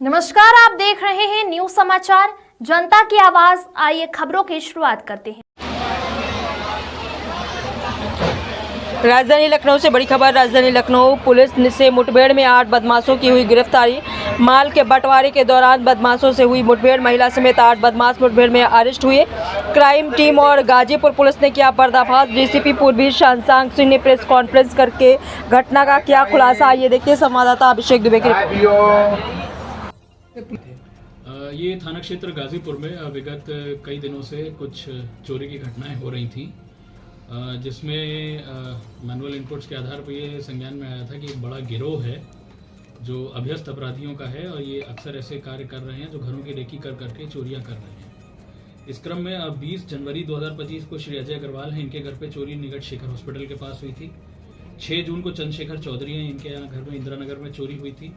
नमस्कार, आप देख रहे हैं न्यूज समाचार जनता की आवाज। आइए खबरों की शुरुआत करते हैं। राजधानी लखनऊ से बड़ी खबर। राजधानी लखनऊ पुलिस से मुठभेड़ में 8 बदमाशों की हुई गिरफ्तारी। माल के बंटवारे के दौरान बदमाशों से हुई मुठभेड़, महिला समेत 8 बदमाश मुठभेड़ में अरेस्ट हुए। क्राइम टीम और गाजीपुर पुलिस ने किया पर्दाफाश। डीसीपी पूर्वी शांतांग सिंह ने प्रेस कॉन्फ्रेंस करके घटना का किया खुलासा। ये देखिए संवाददाता अभिषेक दुबे की रिपोर्ट। ये थाना क्षेत्र गाजीपुर में विगत कई दिनों से कुछ चोरी की घटनाएं हो रही थी, जिसमें मैनुअल इनपुट्स के आधार पर ये संज्ञान में आया था कि एक बड़ा गिरोह है जो अभ्यस्त अपराधियों का है और ये अक्सर ऐसे कार्य कर रहे हैं जो घरों की रेकी कर करके चोरियां कर रहे हैं। इस क्रम में अब 20 जनवरी 2025 को श्री अजय अग्रवाल हैं, इनके घर पे चोरी निकट शेखर हॉस्पिटल के पास हुई थी। 6 जून को चंद्रशेखर चौधरी हैं, इनके यहाँ घर में इंदिरा नगर में चोरी हुई थी।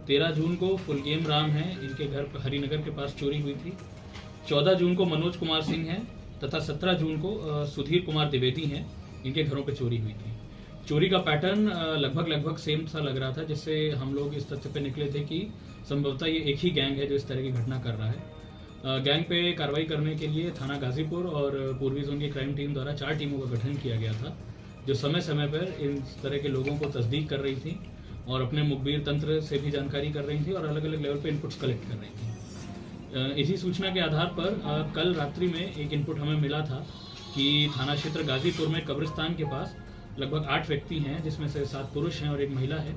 13 जून को फुलगेम राम हैं, इनके घर पर हरिनगर के पास चोरी हुई थी। 14 जून को मनोज कुमार सिंह हैं तथा 17 जून को सुधीर कुमार द्विवेदी हैं, इनके घरों पे चोरी हुई थी। चोरी का पैटर्न लगभग सेम सा लग रहा था, जिससे हम लोग इस तथ्य पे निकले थे कि संभवतः ये एक ही गैंग है जो इस तरह की घटना कर रहा है। गैंग पे कार्रवाई करने के लिए थाना गाजीपुर और पूर्वी जोन की क्राइम टीम द्वारा 4 टीमों का गठन किया गया था, जो समय समय पर इन तरह के लोगों को तस्दीक कर रही थी और अपने मुखबिर तंत्र से भी जानकारी कर रही थी और अलग अलग लेवल पे इनपुट्स कलेक्ट कर रही थी। इसी सूचना के आधार पर कल रात्रि में एक इनपुट हमें मिला था कि थाना क्षेत्र गाजीपुर में कब्रिस्तान के पास लगभग 8 व्यक्ति हैं, जिसमें से 7 पुरुष हैं और एक महिला है।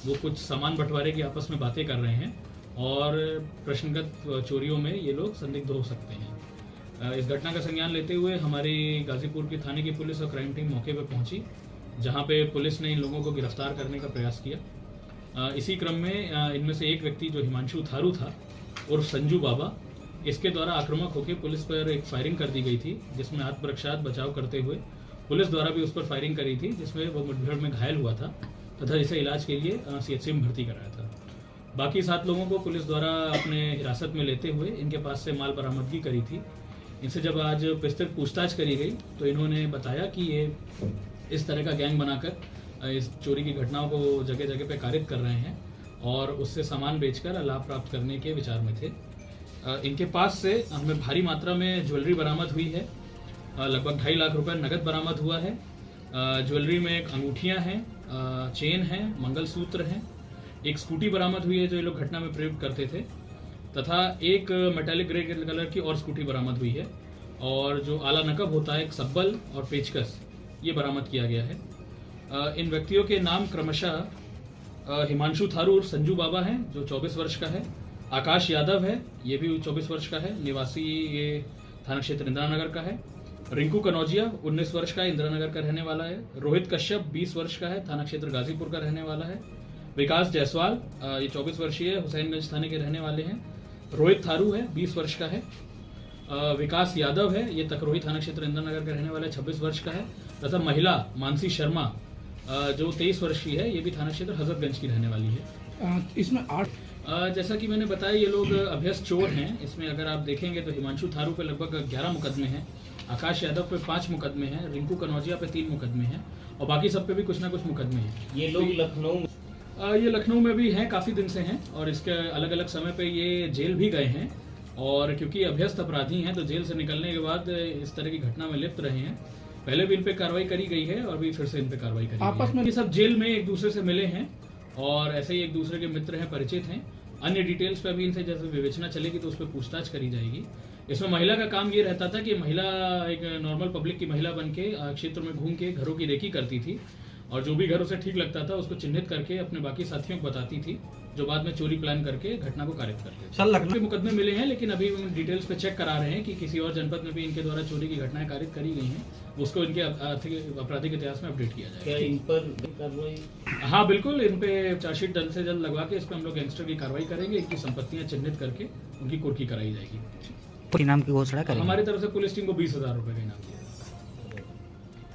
वो कुछ सामान बंटवारे की आपस में बातें कर रहे हैं और प्रश्नगत चोरियों में ये लोग संदिग्ध हो सकते हैं। इस घटना का संज्ञान लेते हुए हमारी गाजीपुर की थाने की पुलिस और क्राइम टीम मौके पर पहुंची, जहां पे पुलिस ने इन लोगों को गिरफ्तार करने का प्रयास किया। इसी क्रम में इनमें से एक व्यक्ति जो हिमांशु थारू था और संजू बाबा, इसके द्वारा आक्रामक होकर पुलिस पर एक फायरिंग कर दी गई थी, जिसमें आत्मरक्षात बचाव करते हुए पुलिस द्वारा भी उस पर फायरिंग करी थी, जिसमें वो मुठभेड़ में घायल हुआ था तथा इसे इलाज के लिए सीएचसी में भर्ती कराया था। बाकी 7 लोगों को पुलिस द्वारा अपने हिरासत में लेते हुए इनके पास से माल बरामदगी करी थी। इनसे जब आज विस्तृत पूछताछ करी गई तो इन्होंने बताया कि ये इस तरह का गैंग बनाकर इस चोरी की घटनाओं को जगह जगह पे कारित कर रहे हैं और उससे सामान बेचकर लाभ प्राप्त करने के विचार में थे। इनके पास से हमें भारी मात्रा में ज्वेलरी बरामद हुई है। लगभग 2.5 लाख रुपए नगद बरामद हुआ है। ज्वेलरी में अंगूठियां हैं, चेन है, मंगलसूत्र हैं, एक स्कूटी बरामद हुई है जो ये लोग घटना में प्रयोग करते थे, तथा एक मेटालिक ग्रे कलर की और स्कूटी बरामद हुई है। और जो आला नकब होता है, एक सब्बल और पेचकस, ये बरामद किया गया है। इन व्यक्तियों के नाम क्रमशः हिमांशु थारू और संजू बाबा हैं जो 24 वर्ष का है। आकाश यादव है, ये भी 24 वर्ष का है, निवासी ये थाना क्षेत्र इंदिरा नगर का है। रिंकू कनौजिया 19 वर्ष का इंदिरा नगर का रहने वाला है। रोहित कश्यप 20 वर्ष का है, थाना क्षेत्र गाजीपुर का रहने वाला है। विकास जायसवाल ये 24 वर्षीय हुसैनगंज थाने के रहने वाले हैं। रोहित थारू है, 20 वर्ष का है। विकास यादव है, ये तकरोही थाना क्षेत्र इंदिरा नगर का रहने वाला है, 26 वर्ष का है। तथा महिला मानसी शर्मा जो 23 वर्ष की है, ये भी थाना क्षेत्र हजरतगंज की रहने वाली है। इसमें 8 जैसा कि मैंने बताया, ये लोग अभ्यस्त चोर हैं। इसमें अगर आप देखेंगे तो हिमांशु थारू पे लगभग 11 मुकदमे हैं, आकाश यादव पे 5 मुकदमे हैं, रिंकू कनौजिया पे 3 मुकदमे हैं और बाकी सब पे भी कुछ ना कुछ मुकदमे हैं। ये लोग लखनऊ में भी हैं, काफी दिन से हैं और इसके अलग अलग समय पे ये जेल भी गए हैं। और क्योंकि अभ्यस्त अपराधी हैं तो जेल से निकलने के बाद इस तरह की घटना में लिप्त रहे हैं। पहले भी इन पे कार्रवाई करी गई है और भी फिर से इन पे कार्रवाई करी आपस में ये सब जेल में एक दूसरे से मिले हैं और ऐसे ही एक दूसरे के मित्र हैं, परिचित हैं। अन्य डिटेल्स पे भी इनसे जैसे विवेचना चलेगी तो उस पर पूछताछ करी जाएगी। इसमें महिला का काम ये रहता था कि महिला एक नॉर्मल पब्लिक की महिला बन के क्षेत्र में घूम के घरों की रेकी करती थी और जो भी घर उसे ठीक लगता था उसको चिन्हित करके अपने बाकी साथियों को बताती थी, जो बाद में चोरी प्लान करके घटना को कारित करते थे। सर, लखनऊ के मुकदमे मिले हैं, लेकिन अभी डिटेल्स पे चेक करा रहे हैं कि किसी और जनपद में भी इनके द्वारा चोरी की घटनाएं कारित करी गई हैं, उसको इनके आर्थिक आपराधिक इतिहास में अपडेट किया जाएगा। क्या इन पर कार्रवाई? हाँ बिल्कुल, इन पे चार्जशीट जल्द से जल्द लगवा के इस पर हम लोग गैंगस्टर की कार्रवाई करेंगे। इनकी संपत्तियां चिन्हित करके उनकी कुर्की कराई जाएगी। इनाम की घोषणा करेंगे। हमारी तरफ से पुलिस टीम को 20,000 रुपए का इनाम दिया।